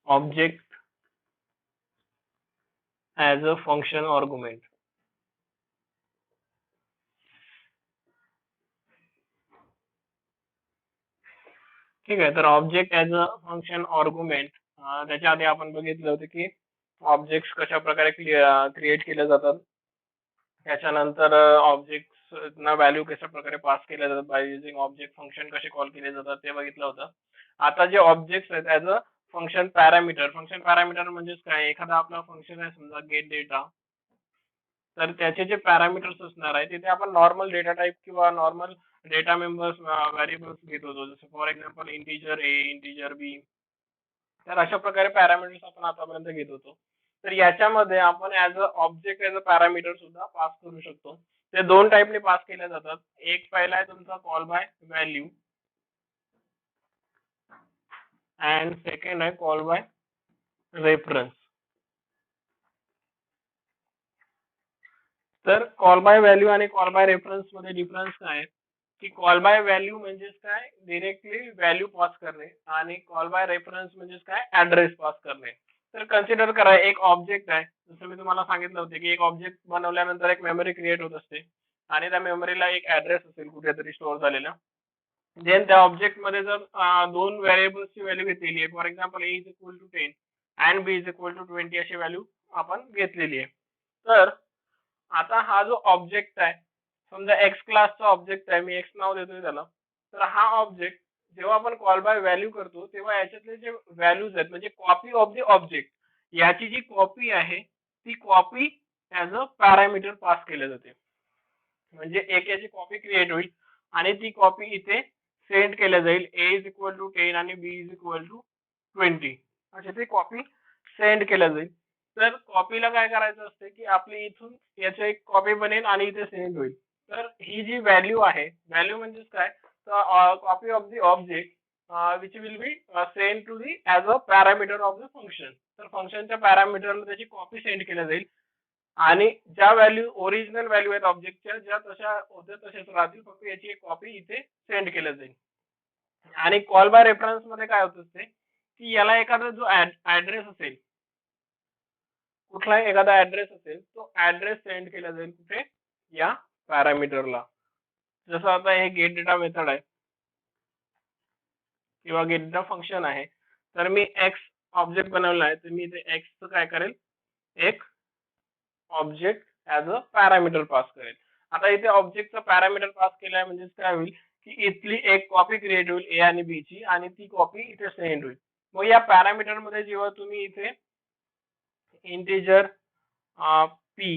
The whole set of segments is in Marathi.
Object as a function argument. ठीक आहे, तर object as a function argument त्याच्या आधी आपण बघितलं होतं की ऑब्जेक्ट्स कशा प्रकारे क्रिएट केले जातात, त्याच्यानंतर ऑब्जेक्ट्स ना व्हॅल्यू कशा प्रकारे पास केल्या जातात, बाय युजिंग ऑब्जेक्ट फंक्शन कसे कॉल केले जातात ते बघितलं होतं. आता जे ऑब्जेक्ट्स आहेत ॲज अ फंक्शन पॅरामीटर म्हणजेच काय, एखादा आपला फंक्शन आहे समजा गेट डेटा, तर त्याचे जे पॅरामीटर्स असणार आहे तिथे आपण नॉर्मल डेटा टाइप किंवा नॉर्मल डेटा मेंबर्स व्हेरिएबल्स घेत होतो, जसं for example integer a, integer b. तर अशा प्रकारे पॅरामीटर्स आपण आतापर्यंत घेत होतो. तर याच्यामध्ये आपण as a object as a parameter सुद्धा पास करू शकतो. ते दोन टाइपने पास केल्या जातात. एक पहिला आहे तुमचा call by value and second आहे कॉल बाय रेफरन्स. तर कॉल बाय व्हॅल्यू आणि कॉल बाय रेफरन्स मध्ये डिफरन्स काय आहे की कॉल बाय व्हॅल्यू म्हणजेच काय, डिरेक्टली व्हॅल्यू पास करणे, आणि कॉल बाय रेफरन्स म्हणजेच काय, ऍड्रेस पास करणे. तर कन्सिडर करा एक ऑब्जेक्ट आहे, जसं मी तुम्हाला सांगितलं होतं की एक ऑब्जेक्ट बनवल्यानंतर एक मेमरी क्रिएट होत असते आणि त्या मेमरीला एक ऍड्रेस असेल कुठेतरी स्टोअर झालेला. देन त्या ऑब्जेक्ट मध्ये जर दोन व्हेरिएबल्सची व्हॅल्यू घेतलेली आहे, for example A is equal to 10 and B is equal to 20 अशी व्हॅल्यू आपण घेतलेली आहे. तर आता हा जो ऑब्जेक्ट आहे, समजा एक्स क्लासचा ऑब्जेक्ट आहे, मी एक्स नाव देतोय त्याला. तर हा ऑब्जेक्ट जेव्हा आपण कॉल बाय व्हॅल्यू करतो तेव्हा याच्यातले जे व्हॅल्यूज आहेत म्हणजे कॉपी ऑफ द ऑब्जेक्ट, याची जी कॉपी आहे ती copy as a parameter pass केल्या जाते. म्हणजे एक याची कॉपी क्रिएट होईल आणि ती कॉपी इथे सेंड केल्या जाईल, ए इज इक्वल टू 10 आणि बी इज इक्वल टू 20 अशी ती कॉपी सेंड केल्या जाईल. तर कॉपीला काय करायचं असते की आपली इथून याची एक कॉपी बनेल आणि इथे सेंड होईल. तर ही जी व्हॅल्यू आहे, व्हॅल्यू म्हणजेच काय, copy of the object which will be send to the as a parameter of the function. तर फंक्शनच्या पॅरामीटरला त्याची कॉपी सेंड केल्या जाईल आणि ज्या व्हॅल्यू ओरिजिनल व्हॅल्यू आहेत ऑब्जेक्टच्या ज्या तशा होत्या तशाच राहतील, फक्त याची एक कॉपी इथे सेंड केल्या जाईल. आणि कॉल बाय रेफरन्स मध्ये काय होत असते की याला एखादा जो ऍड्रेस असेल, कुठलाही एखादा ऍड्रेस असेल, तो ऍड्रेस सेंड केला जाईल कुठे, या पॅरामीटरला. जसं आता हे गेट डेटा मेथड आहे किंवा गेट डेटा फंक्शन आहे, तर मी एक्स ऑब्जेक्ट बनवला आहे, तर मी इथे एक्स काय करेल, एक object as a parameter pass करेल. आता इथे ऑब्जेक्टचा पॅरामीटर पास केलाय म्हणजे काय होईल की इथली एक कॉपी क्रिएट होईल ए आणि बी ची आणि ती कॉपी इथे सेंड होईल. मग या पॅरामीटर मध्ये जेव्हा तुम्ही इथे integer p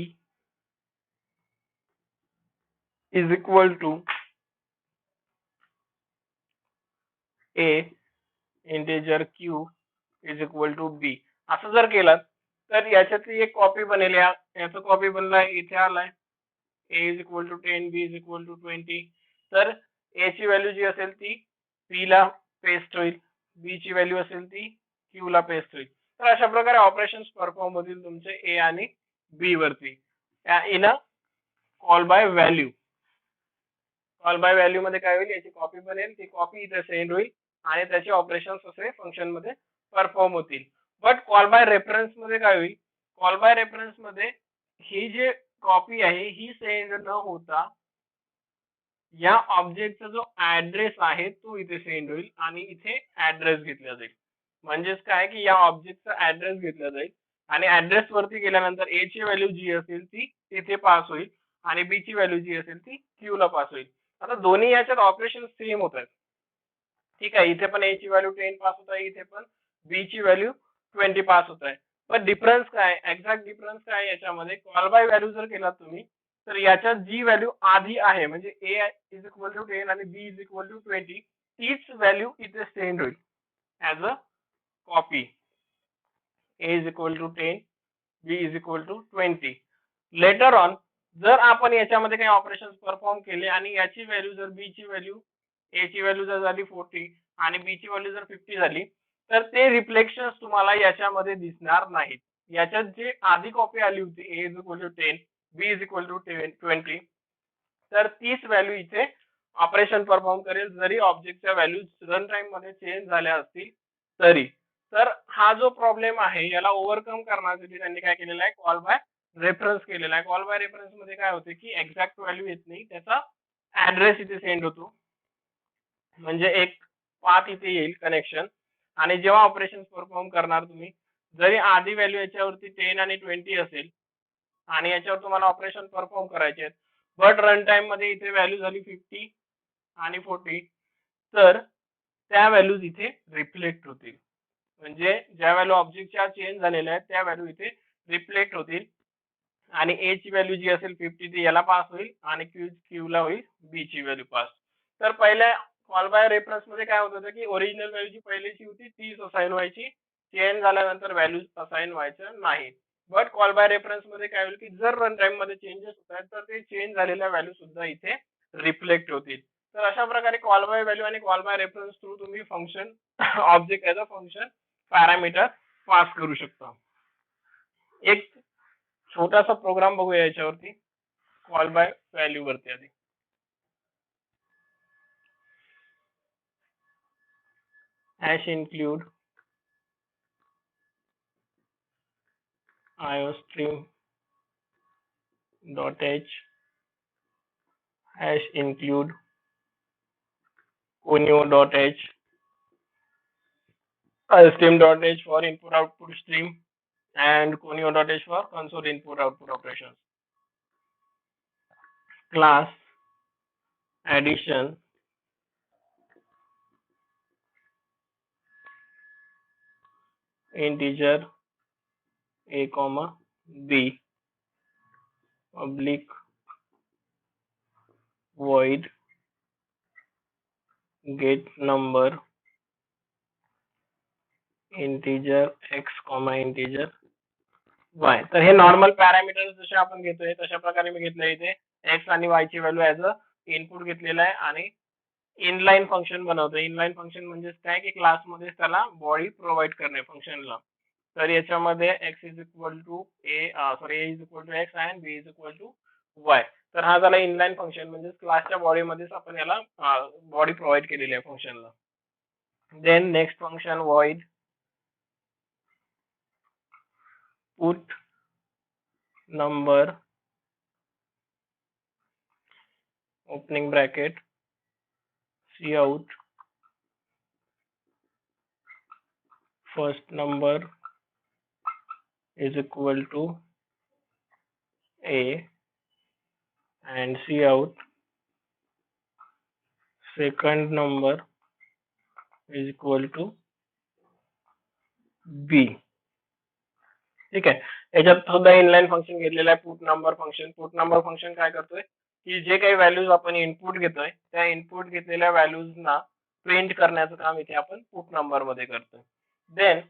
is equal to a, integer q is equal to b असं जर केलं तर याच्यातली एक कॉपी बनेल, याचा कॉपी बनलाय इथे आलाय, a is equal to 10 B is equal to 20. तर ए ची व्हॅल्यू जी असेल ती पी ला पेस्ट होईल, बी ची व्हॅल्यू असेल ती क्यू ला पेस्ट होईल. तर अशा प्रकारे ऑपरेशन्स परफॉर्म होतील तुमचे ए आणि बी वरती in a call by value. Call by value मध्ये काय होईल, याची कॉपी बनेल, ती कॉपी इथे सेंड होईल आणि त्याचे ऑपरेशन्स असे फंक्शन मध्ये परफॉर्म होतील. बट कॉल बाय रेफरन्स मध्ये काय होईल, कॉल बाय रेफरन्स मध्ये ही जे कॉपी आहे ही सेंड न होता या ऑब्जेक्टचा जो ऍड्रेस आहे तो इथे सेंड होईल आणि इथे ऍड्रेस घेतला जाईल. म्हणजेच काय की या ऑब्जेक्टचा ऍड्रेस घेतला जाईल आणि ऍड्रेस वरती गेल्यानंतर ए ची व्हॅल्यू जी असेल ती तिथे पास होईल आणि बी ची व्हॅल्यू जी असेल ती क्यू ला पास होईल. आता दोन्ही याच्यात ऑपरेशन सेम होत आहेत. ठीक आहे, इथे पण ए ची व्हॅल्यू 10 पास होत आहे, इथे पण बी ची व्हॅल्यू 20 पास होत आहे. पण डिफरन्स काय, एक्झॅक्ट डिफरन्स काय याच्यामध्ये, कॉल बाय व्हॅल्यू जर केला तुम्ही तर याच्यात जी व्हॅल्यू आधी आहे म्हणजे ए इज इक्वल टू 10 आणि बी इज इक्वल टू 20 तीच व्हॅल्यू इथे सेंड होईल as a copy, A is equal to 10 B is equal to 20. Later on जर आपण याच्यामध्ये काही ऑपरेशन परफॉर्म केले आणि याची व्हॅल्यू जर बी ची व्हॅल्यू, ए ची व्हॅल्यू जर झाली 40 आणि बी ची व्हॅल्यू जर 50 झाली तर ते रिफ्लेक्शन तुम्हाला याच्यामध्ये दिसणार नाहीत. याच्यात जे आधी कॉपी आली होती a is equal to 10 B is equal to 20, तर तीच व्हॅल्यू इथे ऑपरेशन परफॉर्म करेल जरी ऑब्जेक्टच्या व्हॅल्यू रन टाइम मध्ये चेंज झाल्या असतील तरी. तर हा जो प्रॉब्लेम आहे याला ओव्हरकम करण्यासाठी त्यांनी काय केलेलं आहे, कॉल बाय रेफरन्स केलेला आहे. कॉल बाय रेफरन्स मध्ये काय होते की एक्झॅक्ट व्हॅल्यू येत नाही, त्याचा ऍड्रेस इथे सेंड होतो. म्हणजे एक पाथ इथे येईल कनेक्शन, आणि जेव्हा ऑपरेशन परफॉर्म करणार तुम्ही, जरी आधी व्हॅल्यू याच्यावरती 10 आणि 20 असेल आणि याच्यावर तुम्हाला ऑपरेशन परफॉर्म करायचे आहेत, बट रन टाइम मध्ये इथे व्हॅल्यू झाली 50 आणि 40, तर त्या व्हॅल्यूज इथे रिफ्लेक्ट होतील. म्हणजे ज्या व्हॅल्यू ऑब्जेक्टच्या चेंज झालेल्या आहेत त्या व्हॅल्यू इथे रिफ्लेक्ट होतील, आणि ए ची व्हॅल्यू जी असेल 50 ती याला पास होईल आणि क्यू ला होईल बी ची व्हॅल्यू पास. तर पहिल्या कॉल बाय रेफरन्स मध्ये काय होत होतं की ओरिजिनल व्हॅल्यू जी पहिलीची होती तीच असाइन व्हायची, चेंज झाल्यानंतर व्हॅल्यू असाइन व्हायचं नाही. बट कॉल बाय रेफरन्स मध्ये काय होईल की जर रन टाइम मध्ये चेंजेस होत आहेत तर ते चेंज झालेल्या व्हॅल्यू सुद्धा इथे रिफ्लेक्ट होतील. तर अशा प्रकारे कॉल बाय व्हॅल्यू आणि कॉल बाय रेफरन्स थ्रू तुम्ही function object as a function parameter pass करू शकता. एक छोटासा प्रोग्राम बघूया याच्यावरती, कॉल बाय व्हॅल्यू वरती. आधी hash include iostream dot h hash include conio dot h iostream dot h for input output stream and conio dot h for console input output operations. Class addition integer a comma b public void get number integer x comma integer y. तर हे नॉर्मल पॅरामीटर्स जसे आपण घेतोय तशा प्रकारे मी घेतलंय इथे x आणि y ची व्हॅल्यू ऍज अ इनपुट घेतलेला आहे, आणि इनलाईन फंक्शन बनवतोय. इनलाईन फंक्शन म्हणजे काय की क्लासमध्ये त्याला बॉडी प्रोव्हाइड करणे फंक्शनला. तर याच्यामध्ये x is equal to a is equal to x आणि b is equal to y. तर हा झाला इनलाईन फंक्शन, म्हणजे क्लासच्या बॉडीमध्येच आपण याला बॉडी प्रोव्हाइड केलेली आहे फंक्शनला. Then next function void put number opening bracket cout first number is equal to a and cout second number is equal to b. ठीक आहे. याच्यात सुद्धा इनलाईन फंक्शन घेतलेलं आहे put number function. Put number function काय करतोय की जे काही व्हॅल्यूज आपण इनपुट घेतोय त्या इनपुट घेतलेल्या व्हॅल्यूजना प्रिंट करण्याचं काम इथे आपण पुट नंबर मध्ये करतोय. Then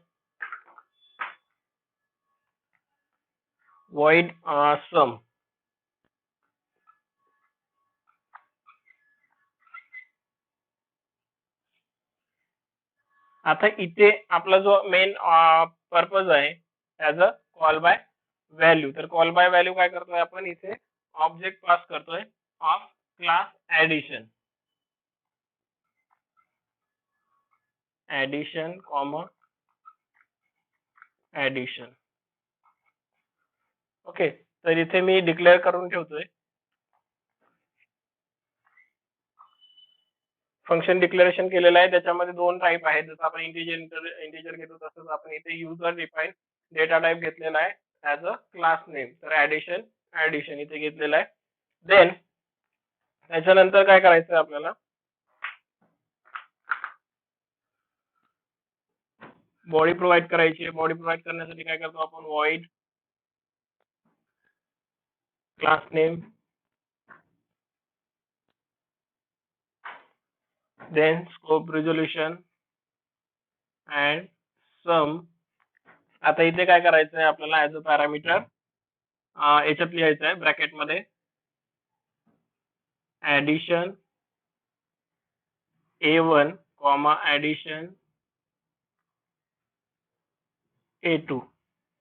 void sum. आता इथे आपला जो मेन पर्पज आहे as a call by value, तर कॉल बाय व्हॅल्यू काय करतोय आपण इथे ऑब्जेक्ट पास करतोय of class addition, addition comma addition. Okay, तर इथे मी डिक्लेअर करून ठेवतोय. फंक्शन डिक्लेरेशन केलेलं आहे, त्याच्यामध्ये दोन टाईप आहेत. जसं आपण इंटिजर घेतो तसंच आपण इथे युजर डिफाईन डेटा टाईप घेतलेला आहे ऍज अ क्लास नेम. तर ऍडिशन इथे घेतलेला आहे. देन त्याच्यानंतर काय करायचं आपल्याला, बॉडी प्रोव्हाइड करायची आहे. बॉडी प्रोव्हाइड करण्यासाठी काय करतो आपण, void class name then scope resolution and sum. आता इथे काय करायचं आहे आपल्याला ऍज अ पॅरामीटर याच्यात लिहायचं आहे ब्रॅकेट मध्ये addition A1 comma addition A2.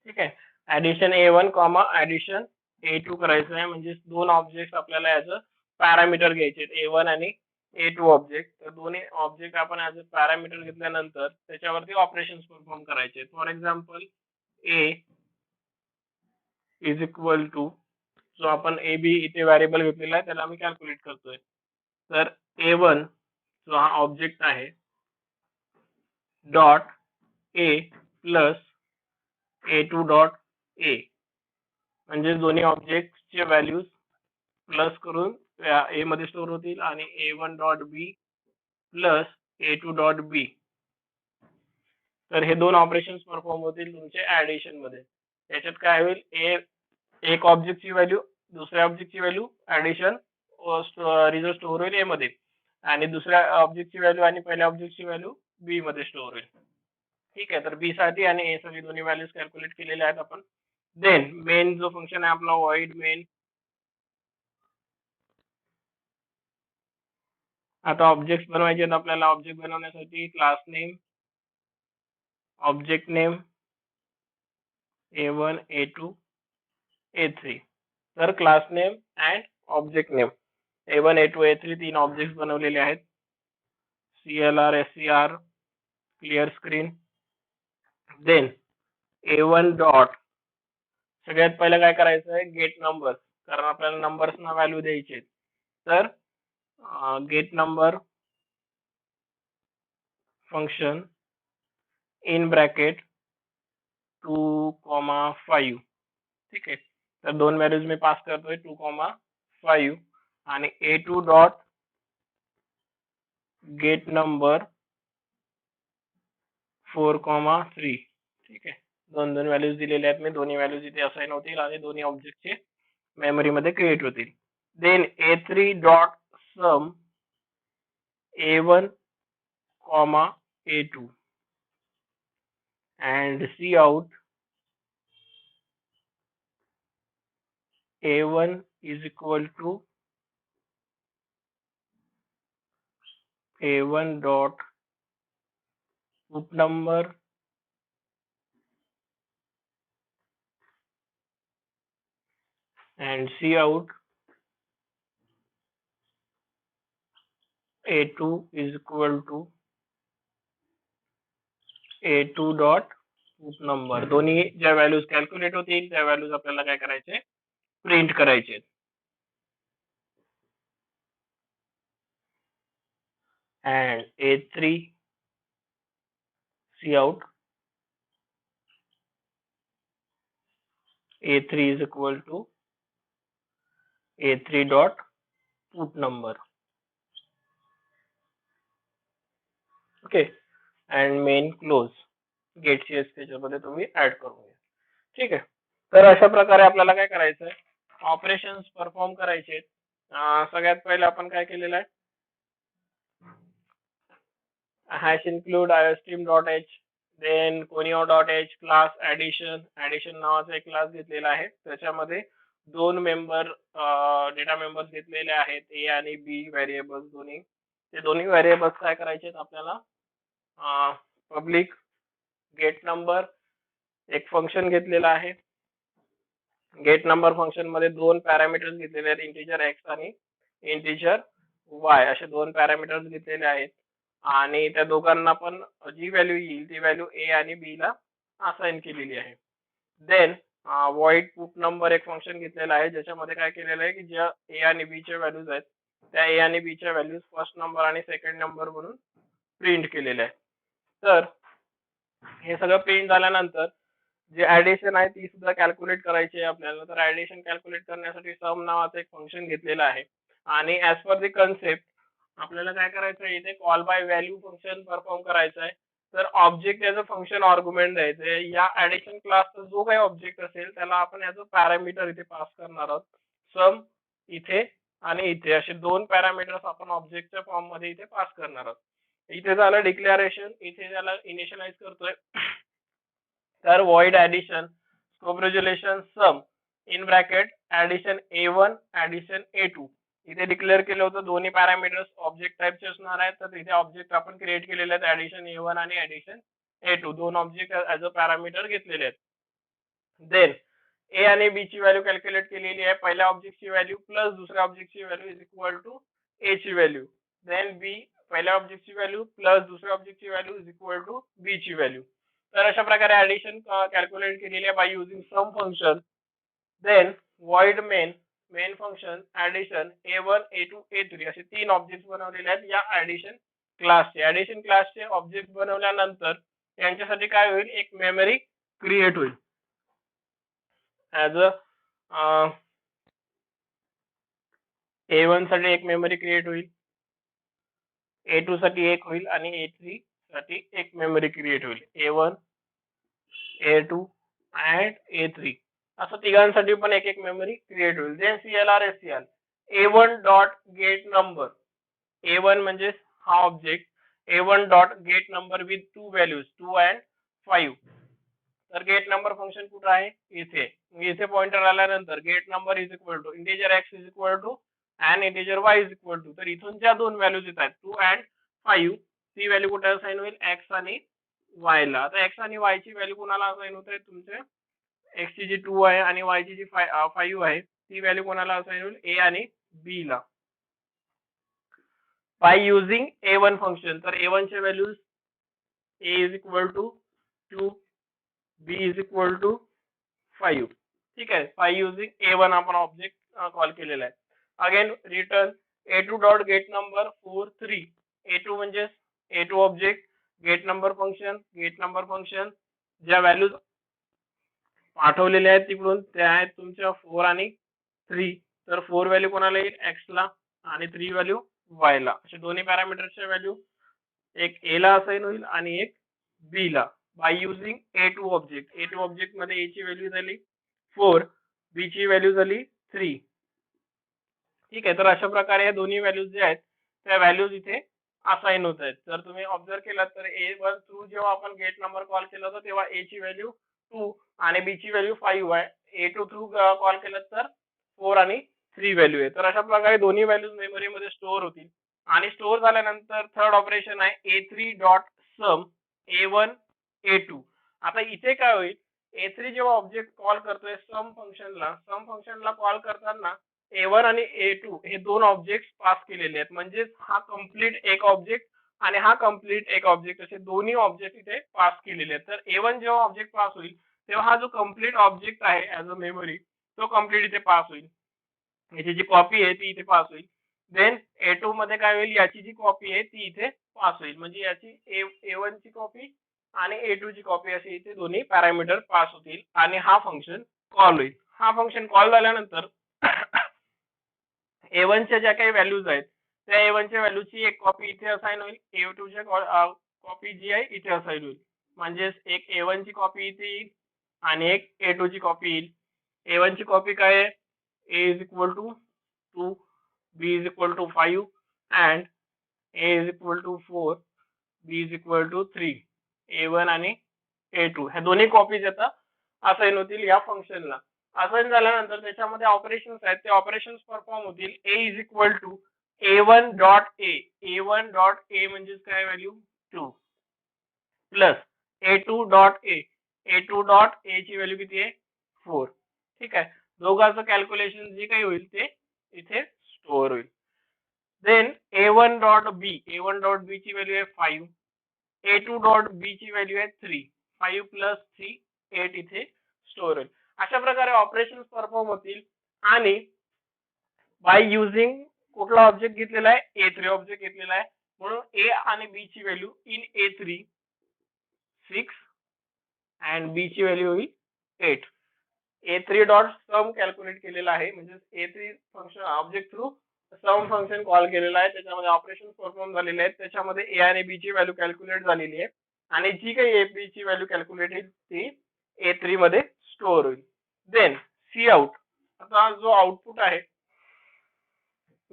ठीक आहे, addition A1 comma addition A2 करायचं आहे. म्हणजे दोन ऑब्जेक्ट आपल्याला ऍज अ पॅरामीटर घ्यायचे A1 आणि A2 ऑब्जेक्ट, तर दोन्ही ऑब्जेक्ट आपण ऍज अ पॅरामीटर घेतल्यानंतर त्याच्यावरती ऑपरेशन्स परफॉर्म करायचे. For example A is equal to, जो आपण ए बी इथे व्हेरिएबल घेतलेला आहे त्याला आम्ही कॅल्क्युलेट करतोय. तर A1 जो हा ऑब्जेक्ट आहे dot A plus A2 dot A, म्हणजे दोन्ही ऑब्जेक्टचे व्हॅल्यूज प्लस करून ए मध्ये स्टोअर होतील आणि A1 डॉट बी प्लस A2 डॉट बी, तर हे दोन ऑपरेशन्स परफॉर्म होतील तुमचे ऍडिशन मध्ये. याच्यात काय होईल, एक ऑब्जेक्टची व्हॅल्यू दुसऱ्या ऑब्जेक्टची व्हॅल्यू ऍडिशन रिझल्ट स्टोअर होईल ए मध्ये, आणि दुसऱ्या ऑब्जेक्टची व्हॅल्यू आणि पहिल्या ऑब्जेक्टची व्हॅल्यू बी मध्ये स्टोअर होईल. ठीक आहे, तर बी साठी आणि ए साठी दोन्ही व्हॅल्यूज कॅल्क्युलेट केलेल्या आहेत आपण. देन मेन जो फंक्शन आहे आपला void मेन, आता ऑब्जेक्ट बनवायचे आहेत आपल्याला. ऑब्जेक्ट बनवण्यासाठी class name, object name A1 A2 A3, तर class name and object name A1 A2 A3 तीन ऑब्जेक्ट बनवलेले आहेत. CLR SCR clear screen. Then A1 dot, सगळ्यात पहिलं काय करायचं आहे, गेट नंबर, कारण आपल्याला नंबर्सना व्हॅल्यू द्यायचे. तर get number function in bracket 2,5, ठीक आहे. तर दोन व्हॅल्यूज मी पास करतोय 2,5 आणि A2 डॉट गेट नंबर 4,3, ठीक आहे. दोन दोन व्हॅल्यूज दिलेले आहेत मी, दोन्ही व्हॅल्यूज इथे असाइन होतील आणि दोन्ही ऑब्जेक्टचे मेमरी मध्ये क्रिएट होतील. Then A3 dot sum A1 A2 and see out A1 is equal to A1 dot put number and see out A2 is equal to A2 dot put number. दोन्ही ज्या व्हॅल्यूज कॅल्क्युलेट होतील त्या व्हॅल्यूज आपल्याला काय करायचे, प्रिंट करायचे. and A3 see out A3 is equal to A3 dot put number. Okay, and main close get CS त्याच्यामध्ये तुम्ही ऍड करून घ्या. ठीक आहे, तर अशा प्रकारे आपल्याला काय करायचं आहे, ऑपरेशन्स परफॉर्म करायचे. सगळ्यात पहिले आपण काय केलेलं आहे, hash include iostream dot H, then conio dot H class addition नावाचा एक क्लास घेतलेला आहे. त्याच्यामध्ये दोन मेंबर डेटा मेंबर्स घेतलेले आहेत, ए आणि बी व्हेरिएबल्स दोन्ही. ते दोन्ही व्हेरिएबल्स काय करायचे आपल्याला, पब्लिक गेट नंबर एक फंक्शन घेतलेला आहे. गेट नंबर फंक्शन मध्ये दोन पॅरामीटर्स घेतलेले आहेत, इंटिजर एक्स आणि इंटिजर वाय असे दोन पॅरामीटर्स घेतलेले आहेत. आणि त्या दोघांना पण जी व्हॅल्यू येईल ती व्हॅल्यू ए आणि बी ला असाइन केलेली आहे. देन void put number एक फंक्शन घेतलेलं आहे, ज्याच्यामध्ये काय केलेलं आहे की ज्या ए आणि बी च्या व्हॅल्यूज आहेत त्या ए आणि बी च्या व्हॅल्यूज फर्स्ट नंबर आणि सेकंड नंबर म्हणून प्रिंट केलेले आहे. तर हे सगळं प्रिंट झाल्यानंतर जे ऍडिशन आहे ती सुद्धा कॅल्क्युलेट करायची आहे आपल्याला. तर ऍडिशन कॅल्क्युलेट करण्यासाठी सम नावाचं एक फंक्शन घेतलेलं आहे. आणि ऍज पर द कन्सेप्ट आपल्याला काय करायचं आहे, इथे call by value function perform करायचं आहे. तर ऑब्जेक्ट याचं फंक्शन आर्ग्युमेंट द्यायचं, या ऍडिशन क्लासचा जो काही ऑब्जेक्ट असेल त्याला आपण याचं पॅरामीटर इथे पास करणार आहोत. सम इथे आणि इथे असे दोन पॅरामीटर्स आपण ऑब्जेक्टच्या फॉर्म मध्ये इथे पास करणार आहोत. इथे झालं डिक्लेरेशन, इथे त्याला इनिशियलाइज करतोय. तर void addition scope resolution sum in bracket addition A1 addition A2 इथे डिक्लेअर केलं होतं. दोन्ही पॅरामीटर्स ऑब्जेक्ट टाइपचे असणार आहेत. तर इथे ऑब्जेक्ट आपण क्रिएट केलेले आहेत ऍडिशन A1 आणि ऍडिशन A2, दोन ऑब्जेक्ट ऍज अ पॅरामीटर घेतलेले आहेत. देन ए आणि बी ची व्हॅल्यू कॅल्क्युलेट केलेली आहे. पहिल्या ऑब्जेक्टची व्हॅल्यू प्लस दुसऱ्या ऑब्जेक्टची value is equal to A ची व्हॅल्यू. देन बी पहिल्या ऑब्जेक्टची व्हॅल्यू प्लस दुसऱ्या ऑब्जेक्टची value is equal to B ची व्हॅल्यू. तर अशा प्रकारे ऍडिशन कॅल्क्युलेट केलेली आहे by using sum function. Then void main function addition a1 a2 a3 असे तीन ऑब्जेक्ट बनवलेले आहेत या ऍडिशन क्लासचे ऑब्जेक्ट बनवल्यानंतर यांच्यासाठी काय होईल, एक मेमरी क्रिएट होईल ऍज अ a1 साठी एक मेमरी क्रिएट होईल, a2 साठी एक होईल आणि a3 साठी एक मेमरी क्रिएट होईल. a1 a2 and a3 असं तिघांसाठी पण एक एक मेमरी क्रिएट होईल. Then CLR SCL a1 dot get number, a1 म्हणजे हा object, a1 dot get number with two values 2 and 5. तर गेट नंबर फंक्शन कुठं आहे, इथे. इथे पॉइंटर आल्यानंतर get number is equal to integer x is equal to and integer y is equal to. तर इथून ज्या दोन व्हॅल्यूज येत आहेत 2 and 5 ती व्हॅल्यू कुठे असाइन होईल, x आणि y ला. आता x आणि y ची व्हॅल्यू कोणाला असाइन होत आहे, तुमचे x ची जी 2 आहे आणि y ची जी 5 आहे ती व्हॅल्यू कोणाला असाइन होईल, a आणि b ला. बाय युजिंग a1 फंक्शन, तर a1 चे values a is equal to 2, b is equal to 5. ठीक आहे. बाय युजिंग a1 आपण ऑब्जेक्ट कॉल केलेला आहे. Again return a2 dot get number 4 3. a2 म्हणजे a2 object, get number function ज्या व्हॅल्यूज पाठवलेल्या आहेत तिकडून त्या आहेत तुमच्या 4 आणि 3. तर 4 व्हॅल्यू कोणाला येईल, x ला आणि 3 व्हॅल्यू y ला. असे दोन्ही पॅरामीटरच्या व्हॅल्यू एक a ला असाइन होईल आणि एक b ला. बाय युजिंग a2 ऑब्जेक्ट मध्ये a ची व्हॅल्यू झाली 4, b ची व्हॅल्यू झाली 3. ठीक आहे. तर अशा प्रकारे या दोन्ही व्हॅल्यूज जे आहेत त्या व्हॅल्यूज इथे असाइन होत आहेत. जर तुम्ही ऑब्झर्व केलात तर a1 थ्रू जेव्हा आपण गेट नंबर कॉल केला होता तेव्हा a ची व्हॅल्यू 2 आणि b ची व्हॅल्यू 5 आहे. a2 थ्रू कॉल केला तर 4 आणि 3 व्हॅल्यू आहे. तर अशा प्रकारे दोन्ही व्हॅल्यूज मेमरी मध्ये स्टोअर होतील आणि स्टोअर झाल्यानंतर थर्ड ऑपरेशन आहे a3 dot sum a1 a2. आता इथे काय होईल, a3 जेव्हा ऑब्जेक्ट कॉल करतोय सम फंक्शनला कॉल करताना a1 आणि a2 हे दोन ऑब्जेक्ट पास केलेले आहेत. म्हणजे हा कम्प्लीट एक ऑब्जेक्ट आणि हा कम्प्लीट एक ऑब्जेक्ट असे दोन्ही ऑब्जेक्ट इथे पास केलेले आहेत. तर a1 जेव्हा ऑब्जेक्ट पास होईल तेव्हा हा जो कम्प्लीट ऑब्जेक्ट आहे ऍज अ मेमरी तो कम्प्लीट इथे पास होईल. याची जी कॉपी आहे ती इथे पास होईल. देन a2 मध्ये काय होईल, याची जी कॉपी आहे ती इथे पास होईल. म्हणजे याची a1 ची कॉपी आणि a2 ची कॉपी असे इथे दोन्ही पॅरामीटर पास होतील आणि हा फंक्शन कॉल होईल. हा फंक्शन कॉल झाल्यानंतर a1 च्या ज्या काही व्हॅल्यूज आहेत त्या a1 च्या व्हॅल्यूची एक कॉपी इथे असाइन होईल, a2 च्या कॉपी जी आहे इथे असाइन होईल. म्हणजे एक a1 ची कॉपी इथे येईल आणि एक a2 ची कॉपी येईल. a1 ची कॉपी काय आहे, a is equal to 2, b is equal to 5 and a is equal to 4, b is equal to 3. a1 आणि a2 ह्या दोन्ही कॉपीज आता असाइन होतील या फंक्शनला. असाइन झाल्यानंतर त्याच्यामध्ये ऑपरेशन्स आहेत ते ऑपरेशन्स परफॉर्म होतील. a is equal to a1 dot a म्हणजे काय value 2 plus a2 dot a ची व्हॅल्यू किती आहे 4. ठीक आहे. दोघांचं कॅल्क्युलेशन जे काही होईल ते इथे स्टोअर होईल. देन a1 डॉट b ची व्हॅल्यू आहे 5, a2 डॉट b ची व्हॅल्यू आहे 3. 5 प्लस 3 8 इथे स्टोअर होईल. अशा प्रकारे ऑपरेशन परफॉर्म होतील आणि बाय युजिंग कुठला ऑब्जेक्ट घेतलेला आहे, a3 ऑब्जेक्ट घेतलेला आहे. म्हणून a आणि b ची value in a3 6 and b ची व्हॅल्यू होईल 8. a3 डॉट सम कॅल्क्युलेट केलेला आहे. म्हणजे a3 function object through sum function call केलेला आहे. त्याच्यामध्ये ऑपरेशन परफॉर्म झालेले आहेत. त्याच्यामध्ये a आणि b ची व्हॅल्यू कॅल्क्युलेट झालेली आहे आणि जी काही a b ची व्हॅल्यू कॅल्क्युलेट होईल ती a3 मध्ये स्टोअर होईल. Then cout. आता जो आउटपुट आहे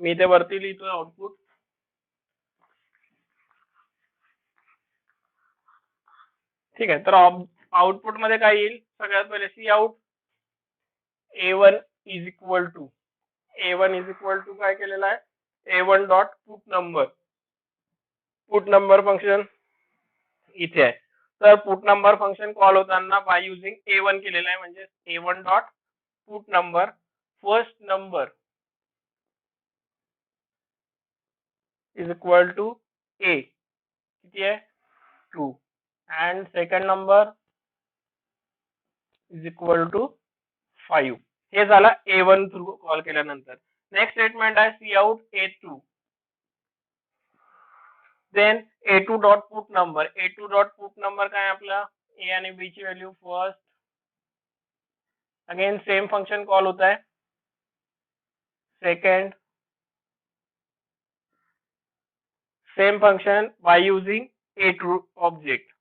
मी इथे वरती लिहितो आउटपुट. ठीक आहे. तर आउटपुट मध्ये काय येईल, सगळ्यात पहिले cout a1 is equal to काय केलेलं आहे, a1 dot put number function इथे आहे. तर पुट नंबर फंक्शन कॉल होताना बाय युजिंग a1 केलेलं आहे. म्हणजे a1 dot put number first number is equal to a, किती आहे 2, and second number is equal to 5. हे झाला A1 थ्रू कॉल केल्यानंतर. नेक्स्ट स्टेटमेंट आहे cout A2. Then A2 dot put number. A2 dot put number काय आपला ए आणि बी ची value first. Again same function call होता है. Second same function by using A2 object.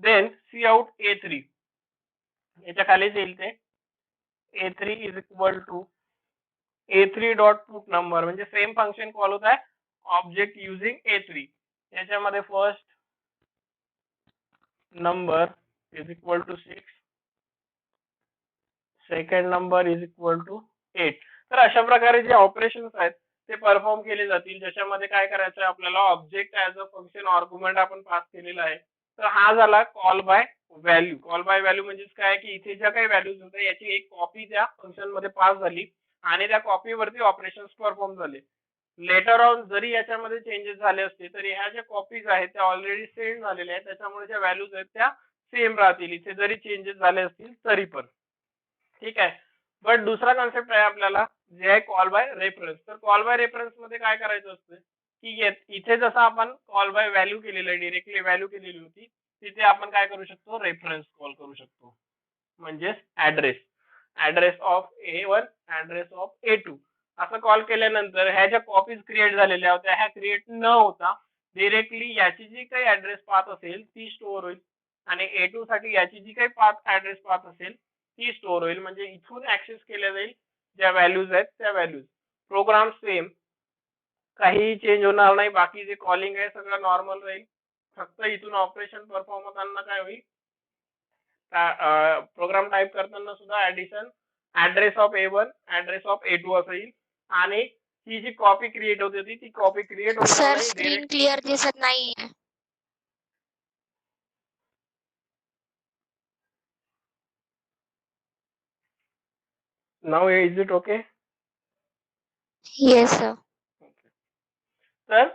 Then cout A3. याच्या खालीच येईल ते A3 is equal to A3 dot put number, म्हणजे सेम फंक्शन कॉल होत आहे ऑब्जेक्ट युजिंग A3. याच्यामध्ये first number is equal to 6, second number is equal to 8. तर अशा प्रकारे जे ऑपरेशन्स आहेत ते परफॉर्म केले जातील, ज्याच्यामध्ये काय करायचं आहे आपल्याला object as a function argument आपण पास केलेला आहे. तर हा झाला call by value. Call by value म्हणजे काय की इथे ज्या काही व्हॅल्यूज होत्या याची एक कॉपी त्या फंक्शन मध्ये पास झाली आणि त्या कॉपीवरती ऑपरेशन्स परफॉर्म झाले. लेटर ऑन जरी याच्यामध्ये चेंजेस झाले असते तरी ह्या ज्या कॉपीज आहेत त्या ऑलरेडी सेंड झालेल्या आहेत, त्याच्यामुळे ज्या व्हॅल्यूज आहेत त्या सेम राहतील इथे जरी चेंजेस झाले असतील तरी पण. ठीक आहे. बट दुसरा कॉन्सेप्ट आहे आपल्याला जे आहे कॉल बाय रेफरन्स. तर कॉल बाय रेफरन्स मध्ये काय करायचं असतं की इथे जसं आपण कॉल बाय व्हॅल्यू केलेलं आहे, डिरेक्टली व्हॅल्यू केलेली होती, तिथे आपण काय करू शकतो रेफरन्स कॉल करू शकतो, म्हणजेच address. Address of A1, address of A2 असं कॉल केल्यानंतर ह्या ज्या कॉपीज क्रिएट झालेल्या होत्या ह्या क्रिएट न होता डिरेक्टली याची जी काही ऍड्रेस पाथ असेल ती स्टोअर होईल आणि A2 साठी याची जी काही पाथ ऍड्रेस पाथ असेल ती स्टोअर होईल. म्हणजे इथून ऍक्सेस केल्या जाईल ज्या व्हॅल्यूज आहेत त्या व्हॅल्यूज. प्रोग्राम सेम, काही चेंज होणार नाही, बाकी जे कॉलिंग आहे सगळं नॉर्मल राहील. फक्त इथून ऑपरेशन परफॉर्म होताना काय होईल, प्रोग्राम टाइप करताना सुद्धा addition address of A1 address of A2 असं येईल आणि ही जी कॉपी क्रिएट होती होती ती कॉपी क्रिएट होणार सर नाही. स्क्रीन क्लिअर दिसत नाही. Now is it okay? Yes sir. तर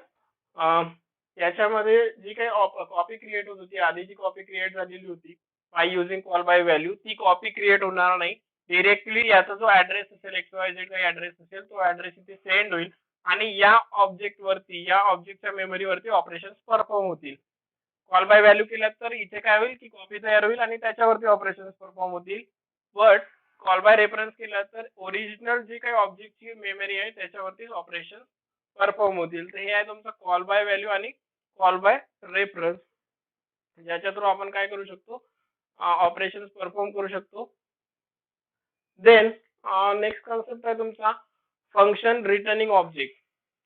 याच्यामध्ये जी काही कॉपी क्रिएट होत होती, आधी जी कॉपी क्रिएट झालेली होती by using call by value, ती कॉपी क्रिएट होणार नाही. डिरेक्टली याचा जो ऍड्रेस असेल XYZ काही ऍड्रेस असेल तो ऍड्रेस इथे सेंड होईल आणि या ऑब्जेक्ट वरती या ऑब्जेक्टच्या मेमरीवरती ऑपरेशन परफॉर्म होतील. कॉल बाय व्हॅल्यू केल्यात तर इथे काय होईल की कॉपी तयार होईल आणि त्याच्यावरती ऑपरेशन परफॉर्म होतील. बट कॉल बाय रेफरन्स केला तर ओरिजिनल जी काही ऑब्जेक्टची मेमरी आहे त्याच्यावरती ऑपरेशन परफॉर्म होतील. तर हे आहे तुमचं कॉल बाय व्हॅल्यू आणि कॉल बाय रेफरन्स, ज्याच्या थ्रू आपण काय करू शकतो ऑपरेशन परफॉर्म करू शकतो. देन नेक्स्ट कॉन्सेप्ट आहे तुमचा फंक्शन रिटर्निंग ऑब्जेक्ट.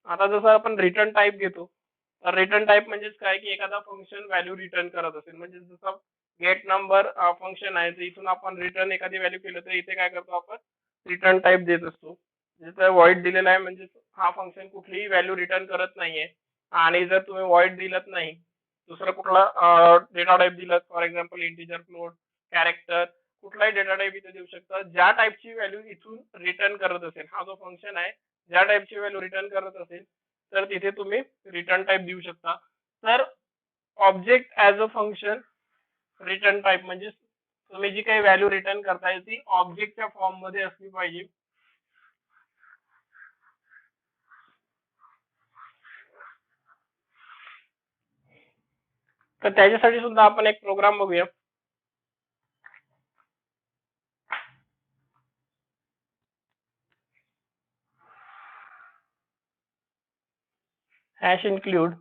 आता जसं आपण रिटर्न टाइप घेतो तर रिटर्न टाइप म्हणजेच काय की एखादा फंक्शन व्हॅल्यू रिटर्न करत असेल, म्हणजे जसं गेट नंबर फंक्शन आहे तर इथून आपण रिटर्न एखादी व्हॅल्यू केलं तर इथे काय करतो आपण रिटर्न टाइप देत असतो. जिथे व्हॉइड दिलेला आहे म्हणजे हा फंक्शन कुठलीही व्हॅल्यू रिटर्न करत नाहीये. आणि जर तुम्ही व्हॉइड दिलत नाही, दुसरा कुठला डेटा टाइप दिला, for example integer, float, character, कुठलाही डेटा टाइप इथे देऊ शकता. ज्या टाइपची व्हॅल्यू इथून रिटर्न करत असेल, हा जो फंक्शन आहे ज्या टाइपची व्हॅल्यू रिटर्न करत असेल तर तिथे तुम्ही रिटर्न टाइप देऊ शकता. तर object as a function return type म्हणजे तुम्ही जी काही व्हॅल्यू रिटर्न करताय ती ऑब्जेक्टच्या फॉर्म मध्ये असली पाहिजे. तर त्याच्यासाठी सुद्धा आपण एक प्रोग्राम बघूया. Hash include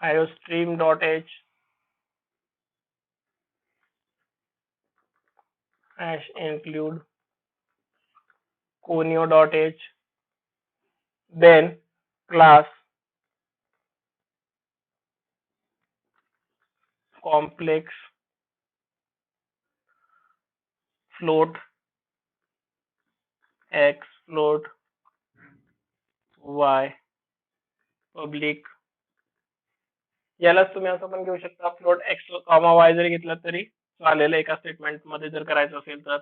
iostream.h hash include conio.h, then class complex float x, float y, public. यालाच तुम्ही असं पण घेऊ शकता फ्लोट एक्स कॉमा वाय जरी घेतला तरी चालेल एका स्टेटमेंट मध्ये जर करायचं असेल तर.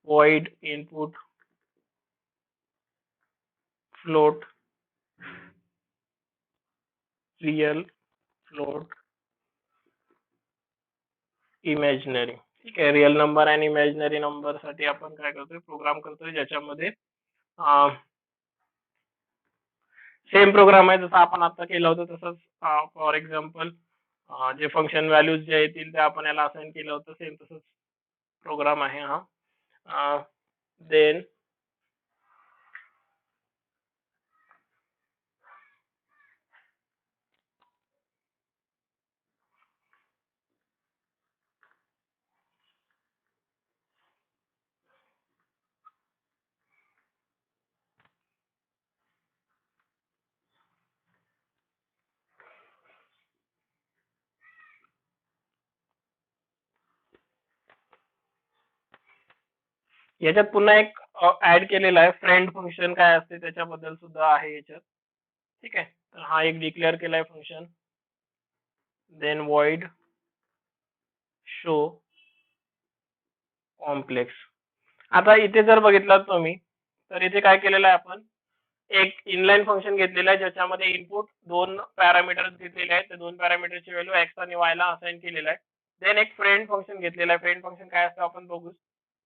void input float, real, float, imaginary. ठीक आहे, रिअल नंबर आणि इमॅजिनरी नंबर साठी आपण काय करतोय, प्रोग्राम करतोय ज्याच्यामध्ये सेम प्रोग्राम आहे जसं आपण आता केलं होतं तसंच. फॉर एक्झाम्पल जे फंक्शन व्हॅल्यूज जे येतील ते आपण याला असाइन केलं होतं, सेम तसंच प्रोग्राम आहे हा. देन याच्यात पुन्हा एक ऍड केलेला आहे, फ्रेंड फंक्शन काय असते त्याच्याबद्दल सुद्धा आहे याच्यात. ठीक आहे, तर हा एक डिक्लेअर केलाय function. Then void show complex. आता इथे जर बघितलात तुम्ही तर इथे काय केलेलं आहे आपण, एक इनलाईन फंक्शन घेतलेलं आहे ज्याच्यामध्ये इनपुट दोन पॅरामीटर्स घेतलेले आहेत, त्या दोन पॅरामीटरची व्हॅल्यू एक्स आणि वाय ला असाइन केलेलं आहे. देन एक फ्रेंड फंक्शन घेतलेलं आहे. फ्रेंड फंक्शन काय असतं आपण बघू.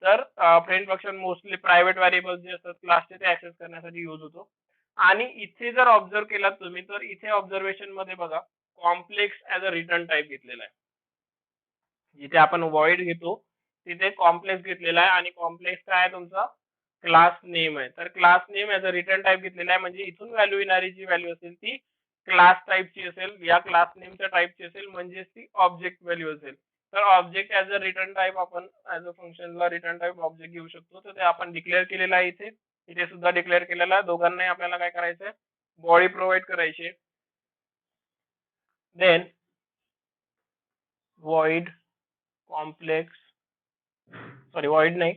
तर friend function mostly private variables जे असतात क्लासचे ते ऍक्सेस करण्यासाठी यूज होतो. आणि इथे जर ऑब्झर्व केलात तुम्ही तर इथे ऑब्झर्वेशन मध्ये बघा, complex as a return type घेतलेला आहे. जिथे आपण वॉइड घेतो तिथे कॉम्प्लेक्स घेतलेला आहे, आणि कॉम्प्लेक्स काय आहे तुमचा, क्लास नेम आहे. तर class name as a return type घेतलेला आहे, म्हणजे इथून व्हॅल्यू येणारी जी व्हॅल्यू असेल ती क्लास टाइपची असेल, या क्लास नेमच्या टाइपची असेल, म्हणजेच ती ऑब्जेक्ट व्हॅल्यू असेल. तर ऑब्जेक्ट ऍज अ रिटर्न टाइप आपण ऍज अ फंक्शनला रिटर्न टाइप ऑब्जेक्ट घेऊ शकतो. तर ते आपण डिक्लेअर केलेलं आहे इथे, इथे सुद्धा डिक्लेअर केलेलं आहे. दोघांनाही आपल्याला काय करायचंय, बॉडी प्रोव्हाइड करायची. Then void complex, sorry void नाही,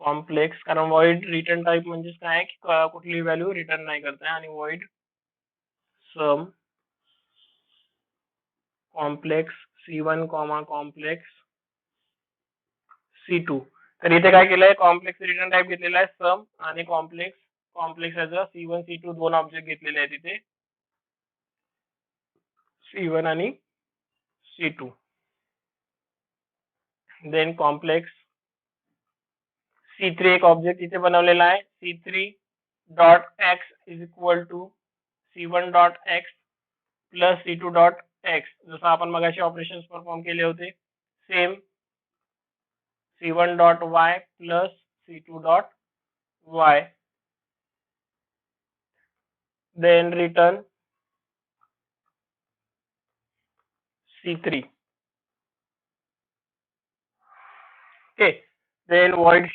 कॉम्प्लेक्स, कारण void रिटर्न टाइप म्हणजे काय आहे की कुठली व्हॅल्यू रिटर्न नाही करताय. आणि void sum complex C1 comma complex C2. तर इथे काय केलंय, कॉम्प्लेक्स रिटर्न टाइप घेतलेला आहे सम, आणि complex complex as C1 C2 दोन ऑब्जेक्ट घेतलेले आहेत इथे, C1 आणि C2. देन कॉम्प्लेक्स C3 एक ऑब्जेक्ट इथे बनवलेला आहे, C3 dot x is equal to C1 dot x plus C2 dot x. जसं आपण मगाशी ऑपरेशन्स परफॉर्म केले होते, same C1 dot y plus C2 dot Y. Then return C3. Okay. Then void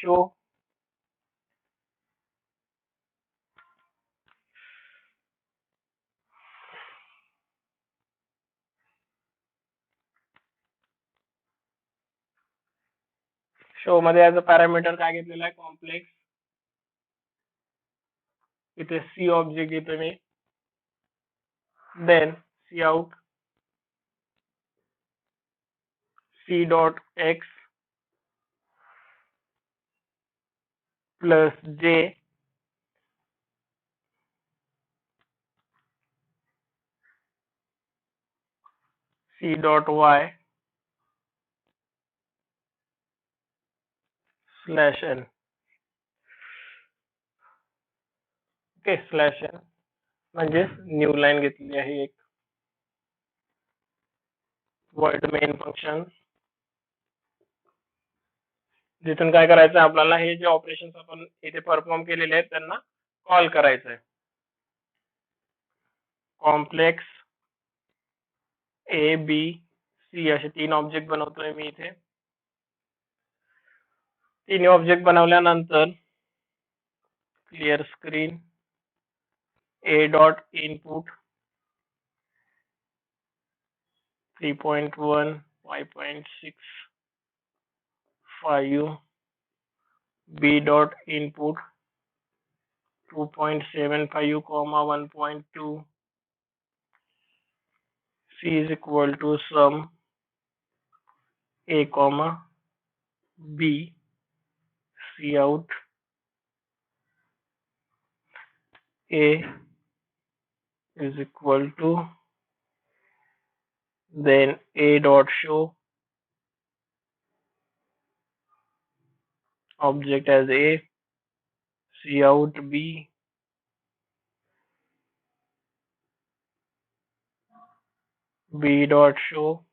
show मध्ये ऍज अ पॅरामीटर काय घेतलेला आहे, कॉम्प्लेक्स. इथे सी ऑब्जेक्ट घेतो मी. Then cout C dot x plus जे C dot y slash n. Okay, slash n म्हणजे न्यू लाईन घेतली आहे एक. void मेन फंक्शन, जिथून काय करायचं आपल्याला, हे जे ऑपरेशन आपण इथे परफॉर्म केलेले आहेत त्यांना कॉल करायचं आहे. कॉम्प्लेक्स ए बी सी असे तीन ऑब्जेक्ट बनवतोय मी इथे. तीन ऑब्जेक्ट बनवल्यानंतर clear screen, A dot input 3.1 5.65, B dot input 2.75, 1.2, C is equal to sum A comma B, C out A is equal to, then A dot show object as A, C out B, B dot show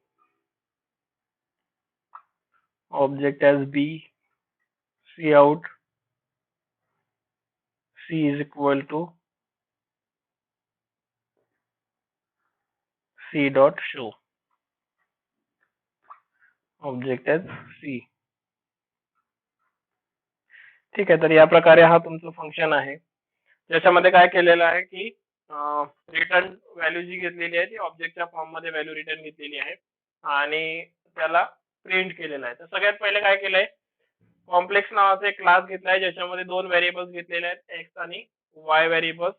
object as B, C out C is equal to C dot show object as C. ठीक आहे, तर या प्रकारे हा तुमचं फंक्शन आहे, ज्याच्यामध्ये काय केलेलं आहे की रिटर्न व्हॅल्यू जी घेतलेली आहे ती ऑब्जेक्टच्या फॉर्म मध्ये व्हॅल्यू रिटर्न घेतलेली आहे आणि त्याला प्रिंट केलेला आहे. तर सगळ्यात पहिले काय केलंय, कॉम्प्लेक्स नावाचा एक क्लास घेतलाय ज्याच्यामध्ये दोन व्हेरिएबल्स घेतलेले आहेत, एक्स आणि Y variables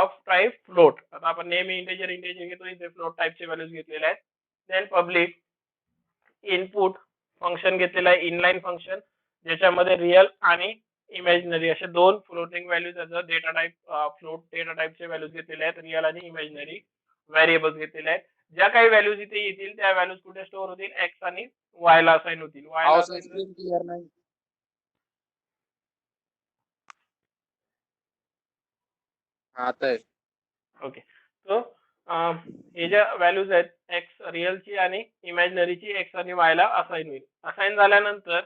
of type float. आता आपण नेहमी इंटेजर इंटेजर घेतो, इथे फ्लोट टाइपचे व्हॅल्यूज घेतलेले आहेत. देन पब्लिक इनपुट फंक्शन घेतलेलं आहे, इनलाईन फंक्शन, ज्याच्यामध्ये रिअल आणि इमॅजिनरी असे दोन फ्लोटिंग व्हॅल्यूज त्याचं डेटा टाइप फ्लोट डेटा टाइपचे व्हॅल्यूज घेतलेले आहेत, रिअल आणि इमॅजिनरी व्हेरिएबल्स घेतलेले आहेत. ज्या काही व्हॅल्यूज इथे येतील त्या व्हॅल्यूज कुठे स्टोअर होतील, एक्स आणि वाय ला असाइन होतील. वाय ला स्क्रीन क्लिअर नाही. आता आहे. ओके, तो हे ज्या व्हॅल्यूज आहेत एक्स रिअलची आणि इमॅजिनरीची एक्स आणि वाय ला असाइन होईल. असाइन झाल्यानंतर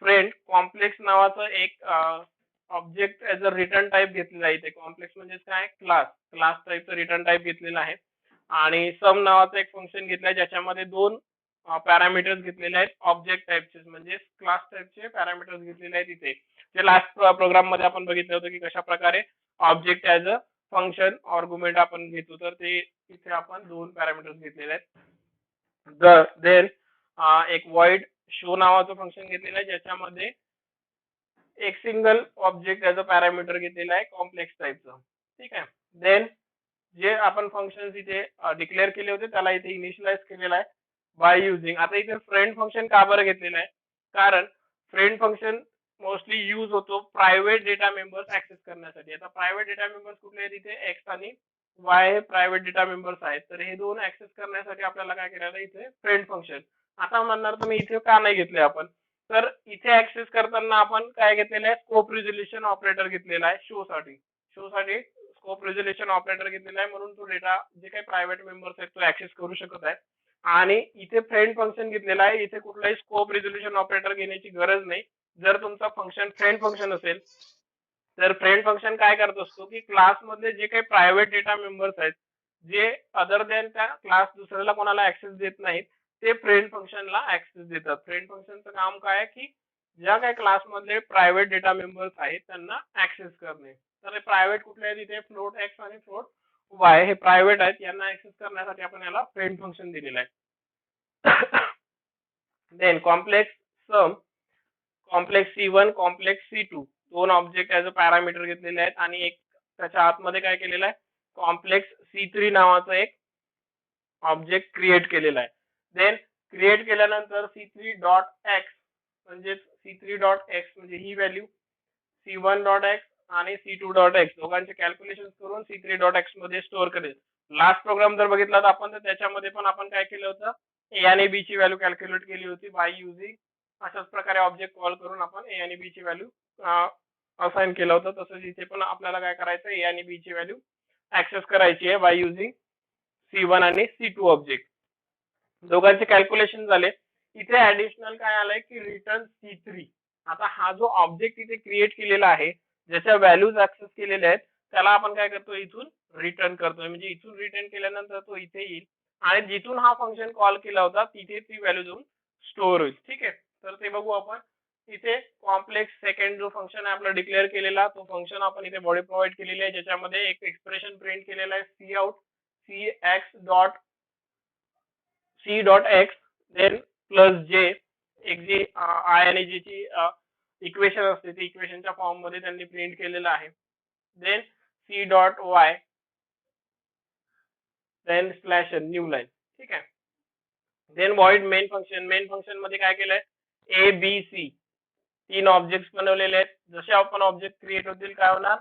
फ्रेंड कॉम्प्लेक्स नावाचं एक ऑब्जेक्ट ऍज अ रिटर्न टाइप घेतलेला आहे. इथे कॉम्प्लेक्स म्हणजे काय, क्लास क्लास टाइपचं रिटर्न टाइप घेतलेला आहे आणि सम नावाचं एक फंक्शन घेतलंय ज्याच्यामध्ये दोन पॅरामीटर्स घेतलेले आहेत ऑब्जेक्ट टाइपचे, म्हणजे क्लास टाइपचे पॅरामीटर्स घेतलेले आहेत इथे. जे लास्ट प्रोग्राम मध्ये आपण बघितलं होतं की कशा प्रकारे object as a function argument आपण घेतो, तर ते इथे आपण दोन पॅरामीटर्स घेतलेले आहेत. देन एक void शो नावाचं फंक्शन घेतलेलं आहे ज्याच्यामध्ये एक single object as a parameter घेतलेला आहे कॉम्प्लेक्स टाइपचं. ठीक आहे, देन जे आपण फंक्शन्स इथे डिक्लेअर केले होते त्याला इथे इनिशियलाइज केलेला आहे बाय युजिंग. आता इथे फ्रेंड फंक्शन का बरं घेतलेलं आहे, कारण फ्रेंड फंक्शन मोस्टली यूज होतो प्रायव्हेट डेटा मेंबर्स ऍक्सेस करण्यासाठी. आता प्रायव्हेट डेटा मेंबर्स कुठले आहेत, इथे एक्स आणि वाय हे प्रायव्हेट डेटा मेंबर्स आहेत, तर हे दोन ऍक्सेस करण्यासाठी आपल्याला काय करायला इथे फ्रेंड फंक्शन. आता म्हणणार तुम्ही इथे का नाही घेतले आपण, तर इथे ऍक्सेस करताना आपण काय घेतलेलं आहे, स्कोप रिझोल्युशन ऑपरेटर घेतलेला आहे शो साठी स्कोप रिझोल्युशन ऑपरेटर घेतलेला आहे, म्हणून तो डेटा जे काही प्रायव्हेट मेंबर्स आहेत तो ऍक्सेस करू शकत आहे. आणि इथे फ्रेंड फंक्शन घेतलेला आहे, इथे कुठलाही स्कोप रिझोल्युशन ऑपरेटर घेण्याची गरज नाही. जर तुमचा फंक्शन फ्रेंड फंक्शन असेल तर फ्रेंड फंक्शन काय करत असतो की क्लास मधले जे काही प्रायव्हेट डेटा मेंबर्स आहेत, जे अदर दॅन त्या क्लास दुसऱ्याला कोणाला ऍक्सेस देत नाहीत, ते फ्रेंड फंक्शनला ऍक्सेस देतात. फ्रेंड फंक्शनचं काम काय आहे की ज्या काही क्लास मधले प्रायव्हेट डेटा मेंबर्स आहेत त्यांना ऍक्सेस करणे. तर हे प्रायव्हेट कुठले आहेत, इथे फ्लोट एक्स आणि फ्लोट वाय हे प्रायव्हेट आहेत, यांना ऍक्सेस करण्यासाठी आपण याला फ्रेंड फंक्शन दिलेलं आहे. देन कॉम्प्लेक्स सम, कॉम्प्लेक्स C1 कॉम्प्लेक्स C2 दोन ऑब्जेक्ट ऍज अ पॅरामीटर घेतलेले आहेत आणि एक त्याच्या आतमध्ये काय केलेलं आहे, कॉम्प्लेक्स C3 नावाचं एक ऑब्जेक्ट क्रिएट केलेला आहे. देन क्रिएट केल्यानंतर C3 डॉट एक्स म्हणजे C3 डॉट एक्स म्हणजे ही व्हॅल्यू C1 डॉट एक्स आणि C2 डॉट एक्स दोघांचे कॅल्क्युलेशन करून C3 डॉट एक्स मध्ये स्टोअर करेल. लास्ट प्रोग्राम जर बघितला तर आपण, तर त्याच्यामध्ये पण आपण काय केलं होतं, ए आणि बी ची व्हॅल्यू कॅल्क्युलेट केली होती बाय युजिंग अशाच प्रकारे ऑब्जेक्ट कॉल करून आपण ए आणि बी ची व्हॅल्यू असाइन केलं होतं. तसंच इथे पण आपल्याला काय करायचं, ए आणि बी ची व्हॅल्यू ऍक्सेस करायची आहे बाय युजिंग C1 आणि C2 ऑब्जेक्ट. दोघांचे कॅल्क्युलेशन झाले. इथे ऍडिशनल काय आलंय की रिटर्न C3. आता हा जो ऑब्जेक्ट इथे क्रिएट केलेला आहे ज्याच्या व्हॅल्यूज ऍक्सेस केलेल्या आहेत त्याला आपण काय करतो, इथून रिटर्न करतोय. म्हणजे इथून रिटर्न केल्यानंतर तो इथे येईल आणि जिथून हा फंक्शन कॉल केला होता तिथे ती व्हॅल्यू जाऊन स्टोअर होईल. ठीक आहे, तर ते बघू आपण. इथे कॉम्प्लेक्स सेकंड जो फंक्शन आहे आपला डिक्लेअर केलेला, तो फंक्शन आपण इथे बॉडी प्रोव्हाइड केलेली आहे ज्याच्यामध्ये एक एक्सप्रेशन प्रिंट केलेला आहे C out C X dot C dot X then plus J, एक जी आय आणि जे ची इक्वेशन असते ती इक्वेशनच्या फॉर्म मध्ये त्यांनी प्रिंट केलेलं आहे. Then C dot Y then slash new line. ठीक आहे, देन व्हॉइड मेन फंक्शन मध्ये काय केलंय, ए बी सी 3 ऑब्जेक्ट्स बनवलेले आहेत. जसे आपण ऑब्जेक्ट क्रिएट होतील काय होणार,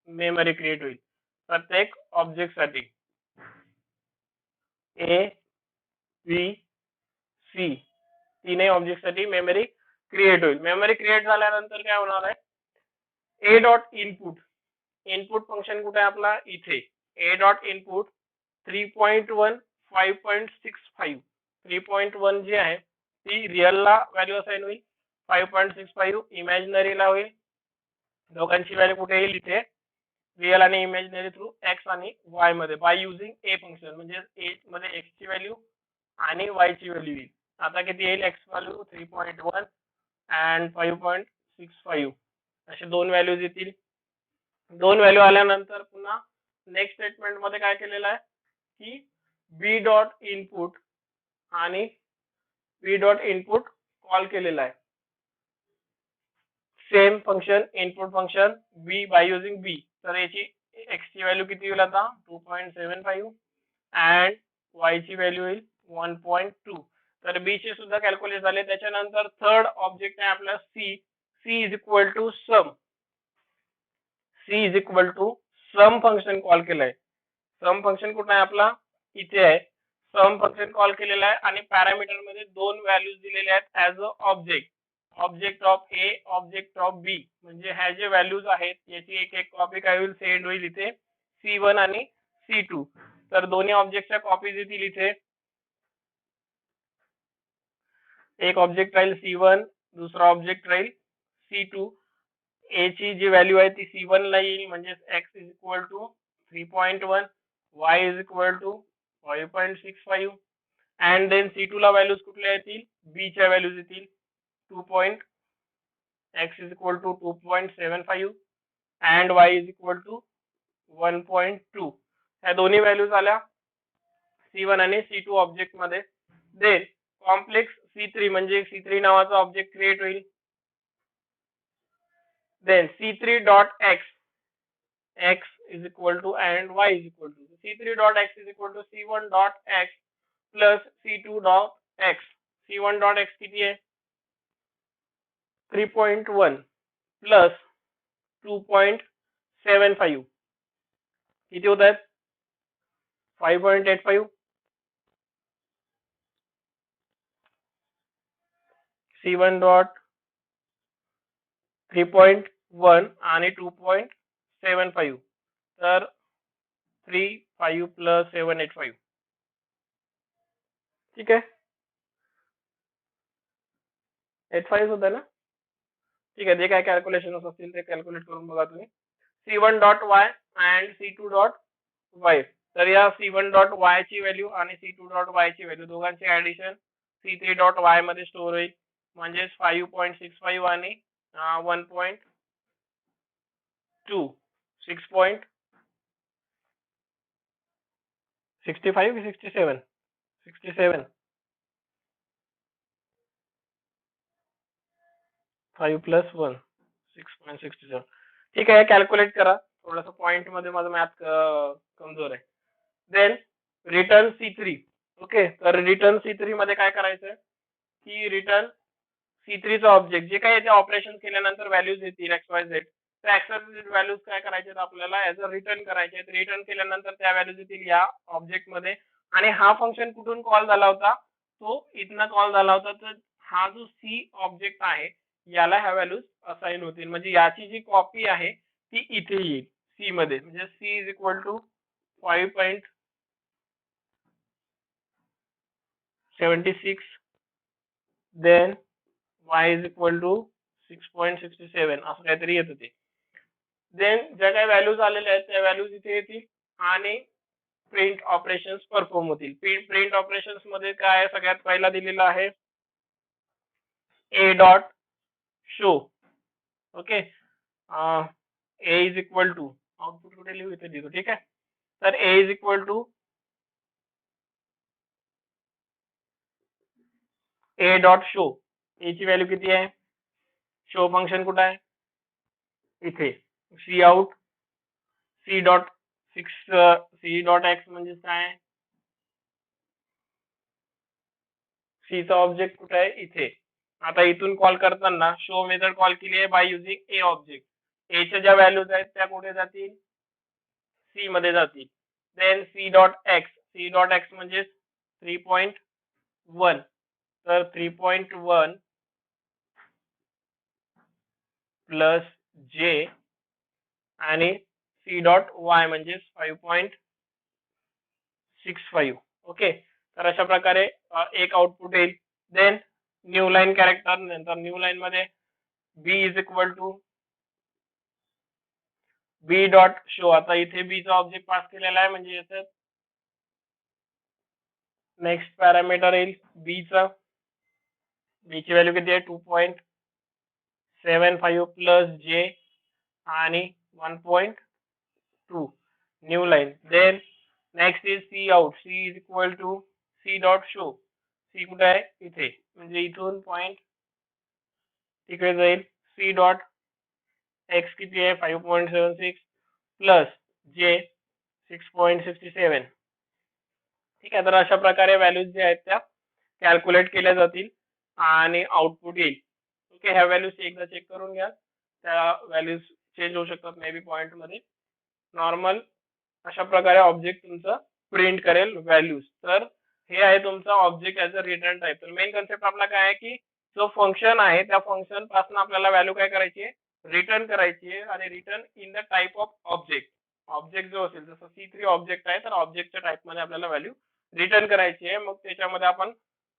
मेमरी क्रिएट होईल प्रत्येक ऑब्जेक्ट साठी. ए बी सी तीनही ऑब्जेक्ट साठी मेमरी क्रिएट होईल. मेमरी क्रिएट झाल्यानंतर काय होणार आहे, ए डॉट इनपुट फंक्शन कुठे आहे आपला, इथे. ए डॉट इनपुट 3.1 5.65 3.1 जी आहे ती रिअल ला व्हॅल्यू असाइन होईल, 5.65 इमॅजिनरी ला होईल. दोघांची व्हॅल्यू कुठे येईल, इथे रिअल आणि इमॅजिनरी थ्रू एक्स आणि वाय मध्ये बाय युजिंग ए फंक्शन. म्हणजे ए मध्ये एक्स ची व्हॅल्यू आणि वाय ची व्हॅल्यू येईल. आता किती येईल, एक्स व्हॅल्यू 3.1 अँड 5.65 असे दोन व्हॅल्यूज येतील. दोन व्हॅल्यू आल्यानंतर पुन्हा नेक्स्ट स्टेटमेंट मध्ये काय केलेलं आहे की बी डॉट इनपुट आणि बी डॉट इनपुट कॉल केलेला आहे. Same function input function b by using b. तर याची एक्स ची व्हॅल्यू किती येईल आता 2.75 अँड वाय ची व्हॅल्यू येईल 1.2. तर बी चे सुद्धा कॅल्क्युलेट झाले. त्याच्यानंतर थर्ड ऑब्जेक्ट आहे आपला C. C is equal to sum. C is equal to sum function call केलंय. सम फंक्शन कुठं आहे आपला, इथे आहे. सम फंक्शन कॉल केलेला आहे आणि पॅरामीटर मध्ये दोन व्हॅल्यूज दिलेले आहेत as a object. Object of a, object of b. म्हणजे ह्या जे व्हॅल्यूज आहेत याची एक एक कॉपी काय होईल, सेंड होईल इथे C1 आणि C2. तर दोन्ही ऑब्जेक्टच्या कॉपीज येतील इथे. एक ऑब्जेक्ट राहील C1, दुसरा ऑब्जेक्ट राहील C2. ए ची जी व्हॅल्यू आहे ती C1 ला येईल, म्हणजे x is equal to 3.1, y is equal to 5.65 and then C2 ला व्हॅल्यूज कुठल्या येतील, b च्या व्हॅल्यूज येतील 2. x is equal to 2.75 and y is equal to 1.2. ह्या दोन्ही व्हॅल्यूज आल्या C1 आणि C2 ऑब्जेक्ट मध्ये. देन कॉम्प्लेक्स C3 म्हणजे C3 नावाचा ऑब्जेक्ट क्रिएट होईल. Then C3 dot x is equal to and y is equal to C3 dot x is equal to C1 dot x plus C2 dot x. C1 dot x किती आहे 3.1 प्लस 2.75 किती होत आहेत 5.85. C1 डॉट 3.1 आणि 2.75 तर 35 प्लस 785. ठीक आहे 85 होता ना. ठीक आहे, जे काय कॅल्क्युलेशन असतील ते कॅल्क्युलेट करून बघा तुम्ही. C1 dot Y and C2 dot Y. तर या C1 डॉट वाय ची व्हॅल्यू आणि C2 डॉट वाय ची व्हॅल्यू दोघांची ऍडिशन C3 डॉट वाय मध्ये स्टोअर होईल. म्हणजे 5.65 आणि 1.2 6.65 67 67 5 प्लस 1 6.67. ठीक आहे, कॅल्क्युलेट करा. थोडस पॉइंट मध्ये माझं मॅथ कमजोर आहे. Then return C3. ओके, तर रिटर्न C3 मध्ये काय करायचंय की रिटर्न C3 चा ऑब्जेक्ट जे काही ऑपरेशन केल्यानंतर व्हॅल्यूज येतील XYZ, त्या XYZ व्हॅल्यूज काय करायचे आपल्याला ऍज अ रिटर्न करायचे. रिटर्न केल्यानंतर त्या व्हॅल्यूज येतील या ऑब्जेक्ट मध्ये. आणि हा फंक्शन कुठून कॉल झाला होता, तो इथनं कॉल झाला होता. तर हा जो सी ऑब्जेक्ट आहे याला ह्या व्हॅल्यूज असाइन होतील. म्हणजे याची जी कॉपी आहे ती इथे येईल सी मध्ये. म्हणजे C is equal to 5.76 then y is equal to 6.67 असं काहीतरी येत होते. देन ज्या काही व्हॅल्यूज आलेल्या आहेत त्या व्हॅल्यूज इथे येतील आणि प्रिंट ऑपरेशन्स परफॉर्म होतील. प्रिंट ऑपरेशन्स मध्ये काय सगळ्यात पहिला दिलेला आहे A dot show. Okay, A is equal to output कुठे लिहू इथे लिहू. ठीक आहे, तर A is equal to A dot show. A ची व्हॅल्यू किती आहे, शो फंक्शन कुठे आहे इथे. C out C dot C dot X म्हणजे काय सी चा ऑब्जेक्ट कुठे आहे इथे. आता इथून कॉल करताना शो मेथड कॉल केली आहे बाय युजिंग ए ऑब्जेक्ट. ए च्या ज्या व्हॅल्यूज आहेत त्या कुठे जातील, सी मध्ये जातील. देन सी डॉट एक्स म्हणजे 3.1, तर 3.1 प्लस जे आणि सी डॉट वाय म्हणजे 5.65. ओके, तर अशा प्रकारे एक आउटपुट येईल. देन न्यू लाईन कॅरेक्टर, नंतर न्यू लाईन मध्ये b is equal to b dot show. आता इथे बी चा ऑब्जेक्ट पास केलेला आहे म्हणजे याचं नेक्स्ट पॅरामीटर येईल बी चा. बी ची व्हॅल्यू किती आहे 2.75 प्लस जे आणि 1.2 new line. Then next is C out. C is equal to C dot show. C कुठे आहे इथे म्हणजे इथून पॉइंट तिकडे जाईल. सी डॉट एक्स किती आहे 5.76 प्लस जे 6.67. ठीक आहे, तर अशा प्रकारे व्हॅल्यूज जे आहेत त्या कॅल्क्युलेट केल्या जातील आणि आउटपुट येईल. ओके, ह्या व्हॅल्यूज एकदा चेक करून घ्या. त्या व्हॅल्यूज चेंज होऊ शकतात मे बी पॉइंट मध्ये. नॉर्मल अशा प्रकारे ऑब्जेक्ट तुमचं प्रिंट करेल व्हॅल्यूज. तर हे आहे तुमचा ऑब्जेक्ट ऍज अ रिटर्न टाइप. तर मेन कन्सेप्ट आपला काय आहे की जो फंक्शन आहे त्या फंक्शन पासून आपल्याला व्हॅल्यू काय करायची आहे, रिटर्न करायची आहे आणि return in the type of object. Object जो असेल जसं C3 ऑब्जेक्ट आहे तर ऑब्जेक्टच्या टाइप मध्ये आपल्याला व्हॅल्यू रिटर्न करायची आहे. मग त्याच्यामध्ये आपण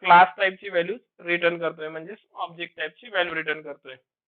क्लास टाइपची व्हॅल्यू रिटर्न करतोय म्हणजे ऑब्जेक्ट टाइपची व्हॅल्यू रिटर्न करतोय.